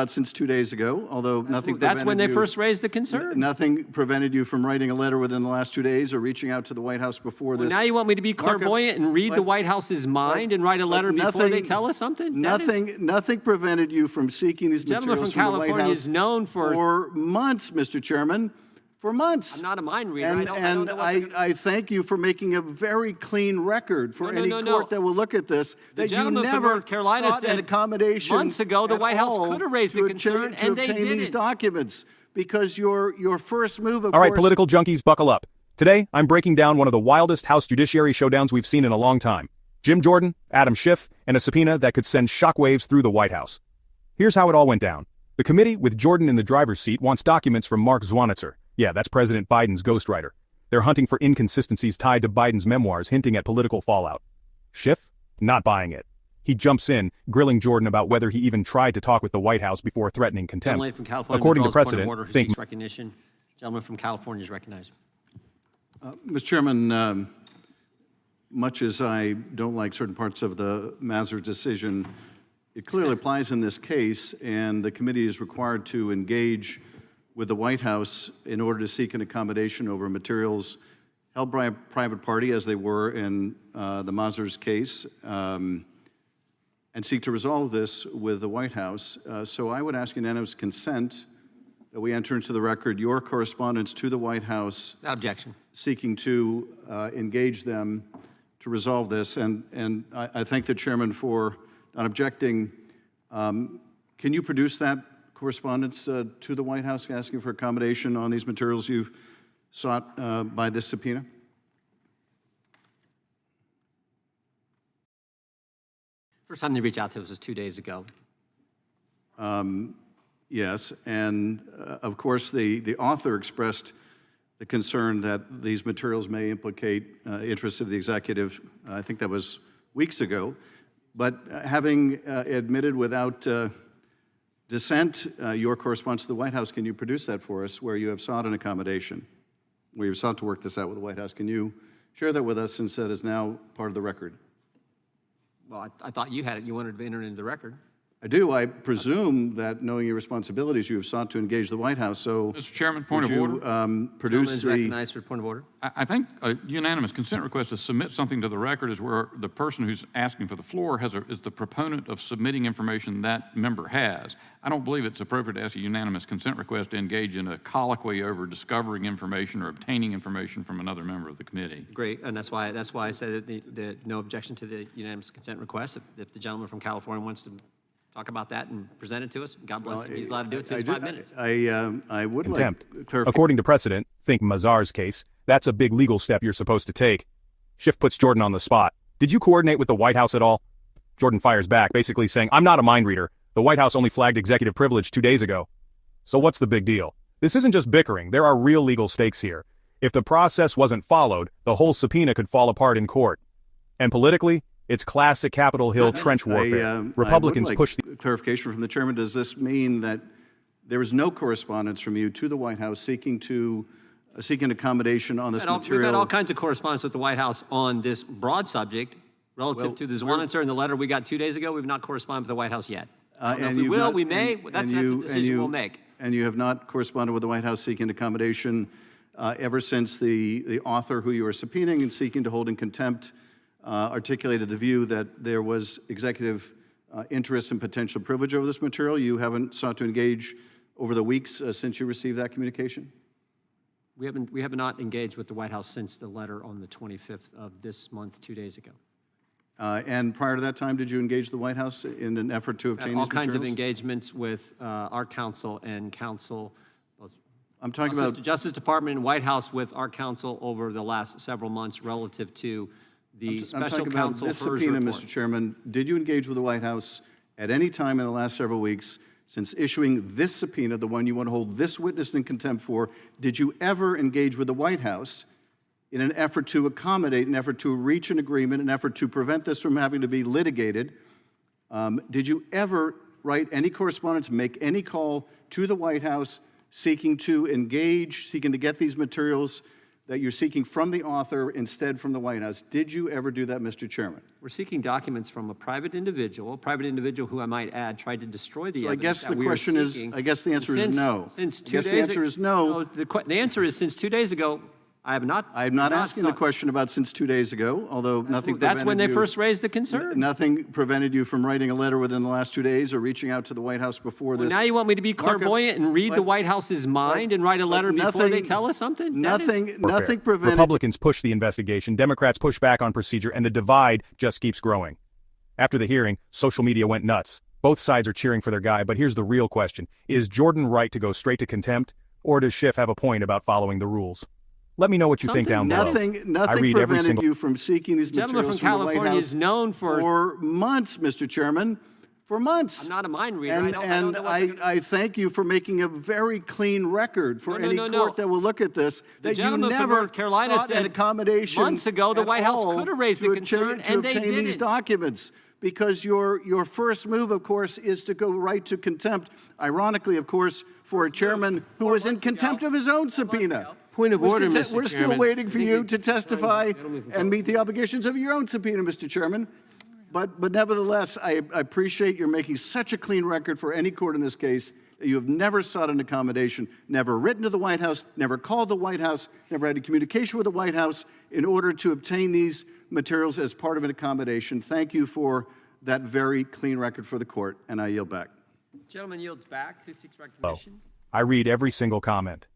Since 2 days ago, although nothing That's when they first raised the concern. Nothing prevented you from writing a letter within the last 2 days or reaching out to the White House before this. Now you want me to be clairvoyant and read the White House's mind and write a letter before they tell us something? Nothing prevented you from seeking these materials from the White House is known for months, Mr. Chairman. For months. I'm not a mind reader. And I thank you for making a very clean record for any court that will look at this. The gentleman from North Carolina said an accommodation months ago the White House could have raised the concern, and they didn't. These documents, because your first move, of All right, course, political junkies, buckle up. Today, I'm breaking down one of the wildest House Judiciary showdowns we've seen in a long time. Jim Jordan, Adam Schiff, and a subpoena that could send shockwaves through the White House. Here's how it all went down. The committee, with Jordan in the driver's seat, wants documents from Mark Zwanitzer. Yeah, that's President Biden's ghostwriter. They're hunting for inconsistencies tied to Biden's memoirs, hinting at political fallout. Schiff? Not buying it. He jumps in, grilling Jordan about whether he even tried to talk with the White House before threatening contempt. According to precedent, recognition. Gentleman from California is recognized. Mr. Chairman, much as I don't like certain parts of the Mazars decision, it clearly applies in this case, and the committee is required to engage with the White House in order to seek an accommodation over materials held by a private party, as they were in the Mazars case, and seek to resolve this with the White House. So I would ask unanimous consent that we enter into the record your correspondence to the White House. Without objection. Seeking to engage them to resolve this. And I thank the chairman for not objecting. Can you produce that correspondence to the White House asking for accommodation on these materials you sought by this subpoena? First time they reached out to us was 2 days ago. Yes, and of course the author expressed the concern that these materials may implicate interests of the executive. I think that was weeks ago. But having admitted without dissent your correspondence to the White House, can you produce that for us, where you have sought an accommodation, where you've sought to work this out with the White House? Can you share that with us, since that is now part of the record? Well, I thought you had it. You wanted to enter it into the record. I do. I presume that, knowing your responsibilities, you have sought to engage the White House. So, Mr. Chairman, point of order. Produce the recognized for point of order. I think a unanimous consent request to submit something to the record is where the person who's asking for the floor is the proponent of submitting information that member has. I don't believe it's appropriate to ask a unanimous consent request to engage in a colloquy over discovering information or obtaining information from another member of the committee. Great, and that's why I said that no objection to the unanimous consent request. If the gentleman from California wants to talk about that and present it to us, God bless him. He's allowed to do it. So it's 5 minutes. I would contempt. like clarification. According to precedent, think Mazars case, that's a big legal step you're supposed to take. Schiff puts Jordan on the spot. Did you coordinate with the White House at all? Jordan fires back, basically saying, I'm not a mind reader. The White House only flagged executive privilege 2 days ago. So what's the big deal? This isn't just bickering. There are real legal stakes here. If the process wasn't followed, the whole subpoena could fall apart in court. And politically, it's classic Capitol Hill trench warfare. Republicans push the clarification from the chairman. Does this mean that there is no correspondence from you to the White House seeking accommodation on this material? We've had all kinds of correspondence with the White House on this broad subject relative to the Zwanitzer and the letter we got 2 days ago. We've not corresponded with the White House yet. If we will, we may. That's a decision we'll make. And you have not corresponded with the White House seeking accommodation ever since the author who you are subpoenaing and seeking to hold in contempt articulated the view that there was executive interest and potential privilege over this material. You haven't sought to engage over the weeks since you received that communication? We have not engaged with the White House since the letter on the 25th of this month, 2 days ago. And prior to that time, did you engage the White House in an effort to obtain these materials? All kinds of engagements with our counsel and counsel, both I'm talking about Justice Department and White House, with our counsel over the last several months relative to the special counsel this subpoena, Mr. Chairman. Did you engage with the White House at any time in the last several weeks since issuing this subpoena, the one you want to hold this witness in contempt for? Did you ever engage with the White House in an effort to accommodate, an effort to reach an agreement, an effort to prevent this from having to be litigated? Did you ever write any correspondence, make any call to the White House seeking to engage, seeking to get these materials that you're seeking from the author instead from the White House. Did you ever do that, Mr. Chairman? We're seeking documents from a private individual who I might add tried to destroy the So I evidence guess that the we are question is, seeking. I guess the answer is no. Since I 2 guess days the answer is no. The answer is since 2 days ago, I'm not asking the question about since 2 days ago, although nothing That's when prevented they first raised the concern. Nothing prevented you from writing a letter within the last 2 days or reaching out to the White House before this. Now you want me to be clairvoyant and read the White House's mind and write a letter before they tell us something? Nothing Fair. prevented. Republicans push the investigation, Democrats push back on procedure, and the divide just keeps growing. After the hearing, social media went nuts. Both sides are cheering for their guy, but here's the real question. Is Jordan right to go straight to contempt, or does Schiff have a point about following the rules? Let me know what you think down below. Nothing I read every prevented single... you from seeking these materials from the White California House is known for months, Mr. Chairman, for months. I'm not a mind reader. And I don't know what I thank you for making a very clean record for any court that will look at this. The that gentleman you from never North Carolina sought said an accommodation months ago the at White House all could have raised the concern, and they obtain these didn't. documents. Because your first move, of course, is to go right to contempt. Ironically, of course, for a chairman who was in contempt of his own subpoena. Point of order, Mr. We're still Chairman. waiting for you to testify and meet the obligations of your own subpoena, Mr. Chairman. But nevertheless, I appreciate you're making such a clean record for any court in this case that you have never sought an accommodation, never written to the White House, never called the White House, never had a communication with the White House in order to obtain these materials as part of an accommodation. Thank you for that very clean record for the court, and I yield back. Gentleman yields back. Who seeks recognition? I read every single comment.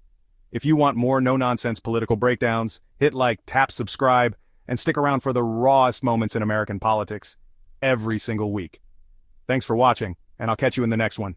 If you want more no-nonsense political breakdowns, hit like, tap subscribe, and stick around for the rawest moments in American politics every single week. Thanks for watching, and I'll catch you in the next one.